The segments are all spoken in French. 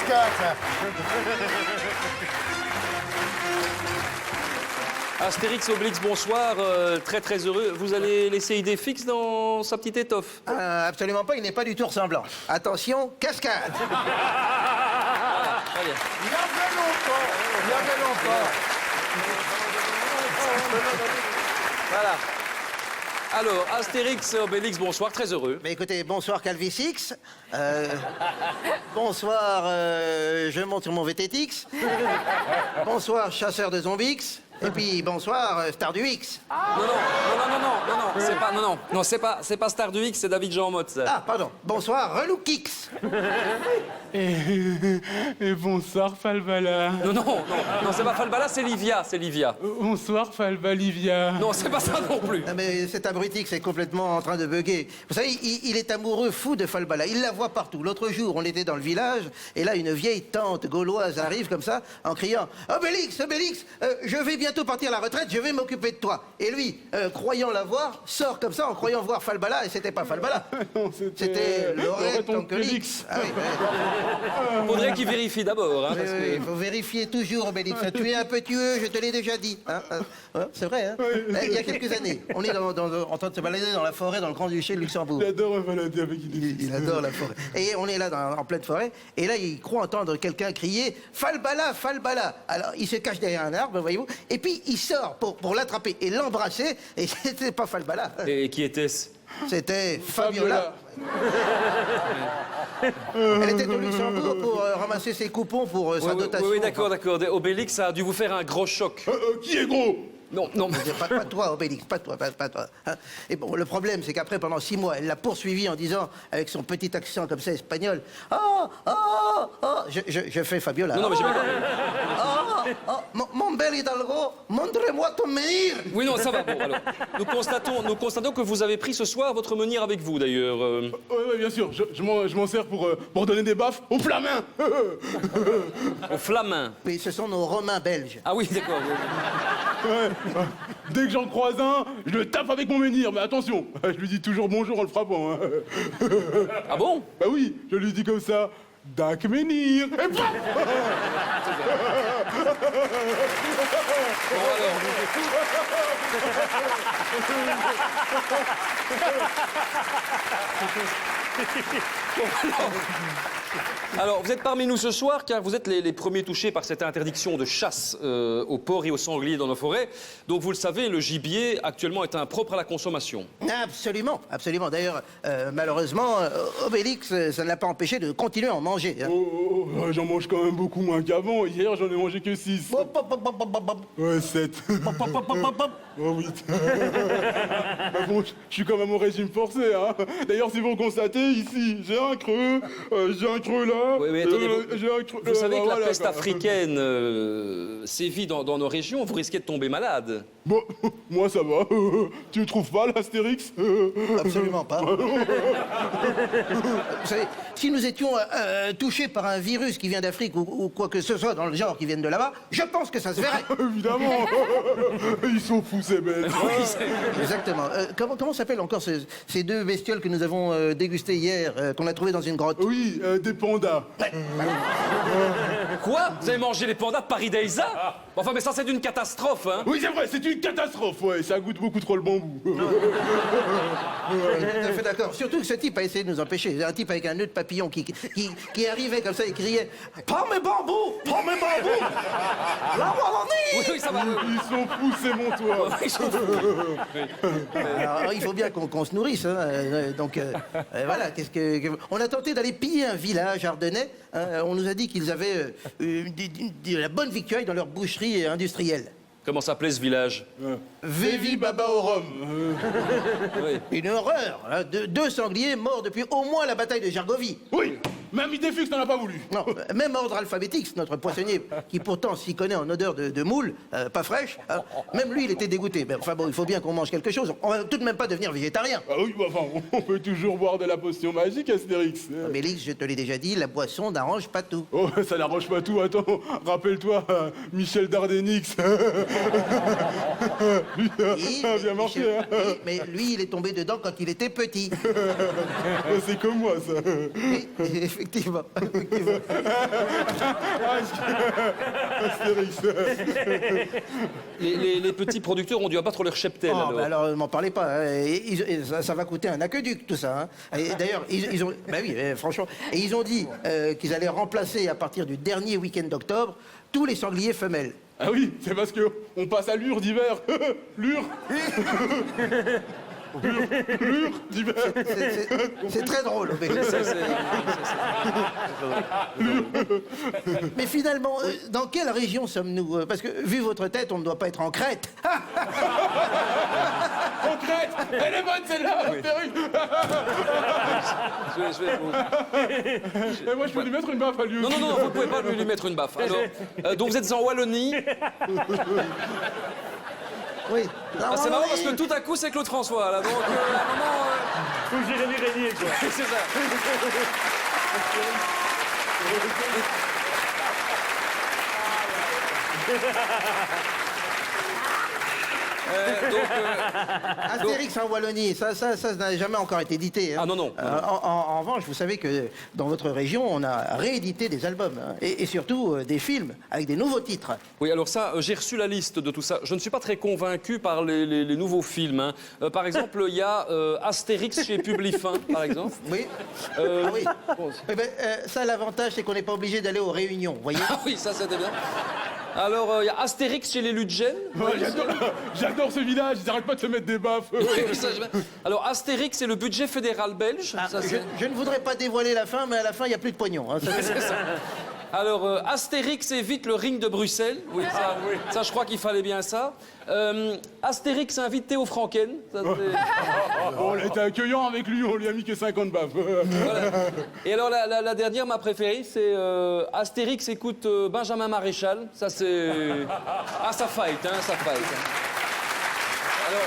cascade. Astérix, Obélix, bonsoir. Très très heureux. Vous allez laisser idée fixe dans sa petite étoffe? Absolument pas, il n'est pas du tout ressemblant. Attention, cascade. Il y avait longtemps. Il y avait longtemps. Voilà. Alors, Astérix, Obélix, bonsoir, très heureux. Mais écoutez, bonsoir Calvicix. Bonsoir, je monte sur mon VTTX. Bonsoir, chasseur de zombix. Et puis bonsoir, Star du X. Non, c'est pas Star du X, c'est David Jean Motte. Ça. Ah, pardon. Bonsoir, Relou Kix. Et bonsoir Falbala. Non, c'est pas Falbala, c'est Livia, Bonsoir Falbalivia. Non, c'est pas ça non plus. Non, mais cet abruti est complètement en train de bugger. Vous savez, il est amoureux fou de Falbala. Il la voit partout. L'autre jour, on était dans le village, et là, une vieille tante gauloise arrive comme ça, en criant « Obélix, Obélix, je vais bientôt partir à la retraite, je vais m'occuper de toi. » Et lui, croyant la voir, sort comme ça en croyant voir Falbala, et c'était pas Falbala. Non, C'était Lorette Oncle Onkelix. Ah oui, Faudrait qu'il vérifie d'abord. Hein, parce que- il faut vérifier toujours, Obélix. Tu es un peu tueux, je te l'ai déjà dit. Hein, c'est vrai, hein. Il y a quelques années, on est en train de se balader dans la forêt dans le Grand-Duché de Luxembourg. J'adore me balader avec une Il adore la forêt. Et on est là en pleine forêt, et là il croit entendre quelqu'un crier « Falbala, Falbala !» Alors il se cache derrière un arbre, voyez-vous, et puis il sort pour l'attraper et l'embrasser, et c'était pas Falbala, Et qui était-ce? c'était Fabiola. Elle était au Luxembourg pour ramasser ses coupons pour sa dotation. Oui, d'accord. Obélix, ça a dû vous faire un gros choc. Qui est gros? Non. Pas toi, Obélix, pas toi. Hein. Et bon, le problème, c'est qu'après, pendant 6 mois, elle l'a poursuivi en disant, avec son petit accent comme ça, espagnol, « Oh, oh, oh !» Je fais Fabiola. Non, mais j'ai pas compris. Mon bel Hidalgo, montre-moi ton menhir. Oui, non, ça va. Bon, alors, nous constatons que vous avez pris ce soir votre menhir avec vous, d'ailleurs. Oui, bien sûr. Je m'en sers pour donner des baffes aux flamins. Au flamin. Oui, ce sont nos Romains belges. Ah oui, d'accord. Ouais. Dès que j'en croise un, je le tape avec mon menhir. Mais attention, je lui dis toujours bonjour en le frappant. Hein. Ah bon? Bah oui, je lui dis comme ça. Dak menhir. Et paf. Alors, vous êtes parmi nous ce soir car vous êtes les premiers touchés par cette interdiction de chasse aux porcs et aux sangliers dans nos forêts. Donc, vous le savez, le gibier actuellement est impropre à la consommation. Absolument. D'ailleurs, malheureusement, Obélix, ça ne l'a pas empêché de continuer à en manger. Hein. J'en mange quand même beaucoup moins qu'avant. Hier, j'en ai mangé que 6. Ouais, 7. Oh, 8. Bon, je suis quand même au régime forcé, hein. D'ailleurs, si vous le constatez, ici, j'ai un creux là. Oui, attendez, j'ai un creux. Vous savez que la voilà, peste quoi. africaine sévit dans nos régions, vous risquez de tomber malade. Bon, moi ça va. Tu le trouves pas, l'Astérix? Absolument pas. Vous savez, si nous étions touchés par un virus qui vient d'Afrique ou quoi que ce soit dans le genre qui vienne de là-bas, je pense que ça se verrait. Évidemment. Ils sont fous, ces bêtes. Exactement. Comment s'appellent encore ces deux bestioles que nous avons dégustées hier, qu'on a trouvées dans une grotte? Oui, des pandas. Quoi? Vous avez mangé les pandas de Paris-Daïsa? Enfin, mais ça, c'est une catastrophe, hein? Oui, c'est vrai, c'est une catastrophe, ouais. Ça goûte beaucoup trop le bambou. Tout à fait d'accord. Surtout que ce type a essayé de nous empêcher. Un type avec un nœud de papillon qui arrivait comme ça et criait « Prends mes bambous! Prends mes bambous! La Wallonie !» Oui, ça va. Ils sont fous, c'est mon toit. Ils sont fous. Alors, il faut bien qu'on se nourrisse. Hein. Donc, voilà. On a tenté d'aller piller un village ardennais. Hein. On nous a dit qu'ils avaient de la bonne victuaille dans leur boucherie industrielle. Comment s'appelait ce village? Vévi Baba au rhum. Oui. Une horreur. Hein. Deux sangliers morts depuis au moins la bataille de Gergovie. Oui, même Idéfix n'en a pas voulu. Non, même ordre alphabétique, notre poissonnier, qui pourtant s'y connaît en odeur de moule, pas fraîche, hein, même lui, il était dégoûté. Mais enfin bon, il faut bien qu'on mange quelque chose. On va tout de même pas devenir végétarien. Ah oui, bah, enfin, on peut toujours boire de la potion magique, Astérix. Obélix, je te l'ai déjà dit, la boisson n'arrange pas tout. Oh, ça n'arrange pas tout, attends. Rappelle-toi, Michel Dardenix. Lui, ça a bien marché, hein. Mais lui, il est tombé dedans quand il était petit. C'est comme moi, ça. Mais, effectivement. Effectivement. Astérix. Les petits producteurs ont dû abattre leur cheptel. Oh, alors. bah alors, ne m'en parlez pas. Hein. Ça va coûter un aqueduc, tout ça. Hein. Et d'ailleurs, ils ont... Bah oui, franchement. Et ils ont dit qu'ils allaient remplacer, à partir du dernier week-end d'octobre, tous les sangliers femelles. Ah oui, c'est parce que on passe à l'ure d'hiver. L'ure. L'ure d'hiver. C'est très drôle. Mais finalement, dans quelle région sommes-nous? Parce que, vu votre tête, on ne doit pas être en Crète. En Crète. Elle est bonne celle-là. Perruque. Et moi, je peux lui mettre une baffe à lui Non, aussi. non, non, vous ne pouvez pas lui mettre une baffe. Alors, donc vous êtes en Wallonie. Oui. Ah, c'est marrant parce que tout à coup, c'est Claude François, là. Donc, à un moment... Ou Jérémy Régnier, quoi. c'est ça. Astérix en Wallonie, ça n'a jamais encore été édité. Hein. Ah non, non. En revanche, vous savez que dans votre région, on a réédité des albums. Hein, et surtout des films avec des nouveaux titres. Oui, alors ça, j'ai reçu la liste de tout ça. Je ne suis pas très convaincu par les nouveaux films. Hein. Par exemple, il y a Astérix chez Publifin, par exemple. Oui. Ah oui. Eh ben, ça, l'avantage, c'est qu'on n'est pas obligé d'aller aux réunions, vous voyez. Ah oui, ça, c'était bien. Alors, il y a Astérix chez les Ludgen. Ouais, j'adore ce village, ils n'arrêtent pas de se mettre des baffes. Alors, Astérix, c'est le budget fédéral belge. Ah, Ça, je ne voudrais pas dévoiler la fin, mais à la fin, il n'y a plus de pognon. Hein, c'est ça. Alors, Astérix évite le ring de Bruxelles. Oui, ça je crois qu'il fallait bien ça. Astérix invite Théo Franken. Ça, On a été accueillant avec lui, on lui a mis que 50 baffes. voilà. Et alors, la dernière, ma préférée, c'est Astérix écoute Benjamin Maréchal. Ça, c'est... Ah, ça fight, hein, ça fight. Hein. Alors...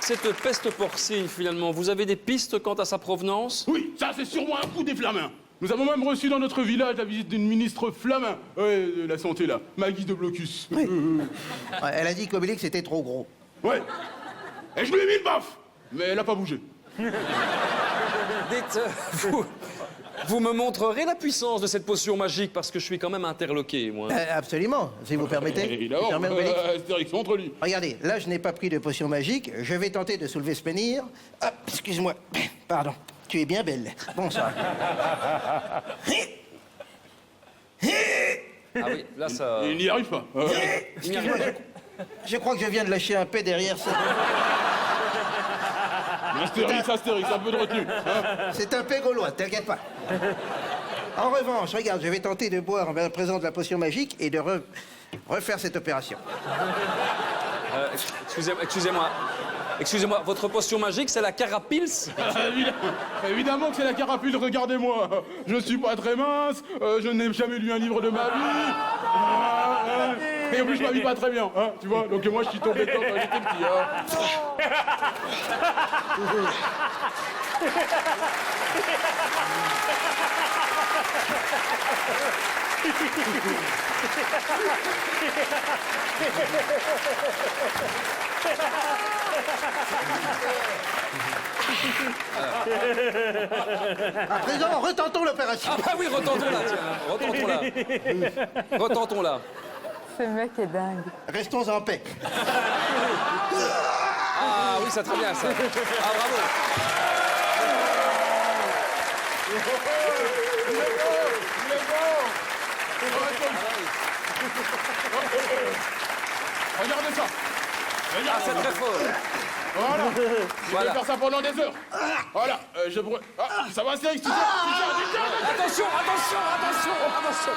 Cette peste porcine, finalement, vous avez des pistes quant à sa provenance? Oui, ça c'est sûrement un coup des Flamands. Nous avons même reçu dans notre village la visite d'une ministre flamand. Ouais, de la santé là, Maggie de Blocus. Ouais, elle a dit qu'Obélix était trop gros. Ouais. Et je lui ai mis une baffe, mais elle a pas bougé. Dites, vous me montrerez la puissance de cette potion magique parce que je suis quand même interloqué, moi. Absolument, si vous permettez. Évidemment, Permet, Obélix. Astérix, montre-lui. Regardez, là, je n'ai pas pris de potion magique. Je vais tenter de soulever ce menhir. Hop, excuse-moi. Pardon. Tu es bien belle. Bonsoir. Ah oui, là, ça... Il n'y arrive pas. Excuse-moi, je crois que je viens de lâcher un paix derrière ça. Astérix, un peu de retenue. Hein. C'est un paix gaulois, t'inquiète pas. En revanche, regarde, je vais tenter de boire en présence de la potion magique et de refaire cette opération. Excusez-moi. Excusez-moi, votre potion magique, c'est la Carapils? Évidemment que c'est la carapule, regardez-moi. Je suis pas très mince, je n'ai jamais lu un livre de ma vie. Et en plus, je m'habille pas très bien, hein, tu vois. Donc moi, je suis tombé dedans quand j'étais petit. Hein. À présent, retentons l'opération. Ah bah oui, retentons-la, tiens. Retentons-la. Retentons-la. Ce mec est dingue. Restons en paix. Ah oui, c'est très bien, ça. Ah, bravo. Regardez ça. Ah, c'est très fort. Voilà. Je Voilà. vais faire ça pendant des heures. Voilà. Je brûle. Ah, ça va, Astérix, tu tiens. Attention, attention, attention, attention.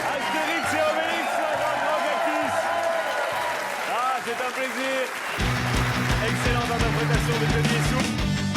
Astérix et Obélix, la grande actrice. Ah, c'est un plaisir. Excellente interprétation de Denis Souple.